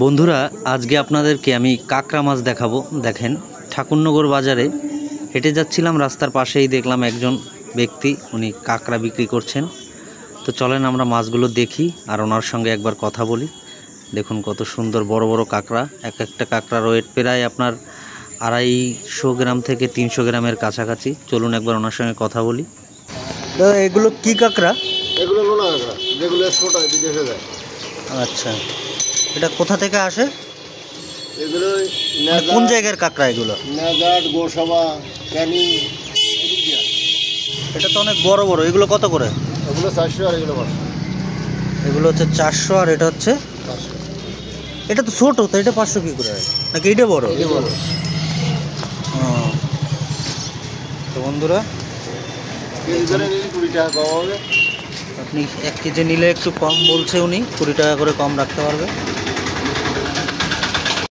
বন্ধুরা আজকে আপনাদেরকে আমি কাঁকড়া মাছ দেখাবো। দেখেন ঠাকুরনগর বাজারে হেঁটে যাচ্ছিলাম, রাস্তার পাশেই দেখলাম একজন ব্যক্তি উনি কাঁকড়া বিক্রি করছেন। তো চলেন আমরা মাছগুলো দেখি আর ওনার সঙ্গে একবার কথা বলি। দেখুন কত সুন্দর বড় বড় কাঁকড়া, এক একটা কাঁকড়ার ওয়েট প্রায় আপনার 250 গ্রাম থেকে 300 গ্রামের কাছাকাছি। চলুন একবার ওনার সঙ্গে কথা বলি। এগুলো কি কাঁকড়া? এগুলো লোনা কাঁকড়া, যেগুলো ছোট বিদেশে যায়। আচ্ছা, এটা কোথা থেকে আসে? এগুলো কোন জায়গার কাঁকড়া এগুলো? নেজাট, গোসাবা, ক্যানিং। এটা তো অনেক বড় বড়, এগুলো কত করে? এগুলো 400 আর এগুলো 500। এগুলো হচ্ছে 400 আর এটা হচ্ছে 500। এটা তো ছোট, তো এটা 500 কি করে হয়? নাকি এটা বড়? এটা বড়। তো বন্ধুরা কেজি ধরে নিলে 20 টাকা কম হবে। আপনি 1 কেজি নিলে একটু কম বলছে উনি, 20 টাকা করে কম রাখতে পারবে।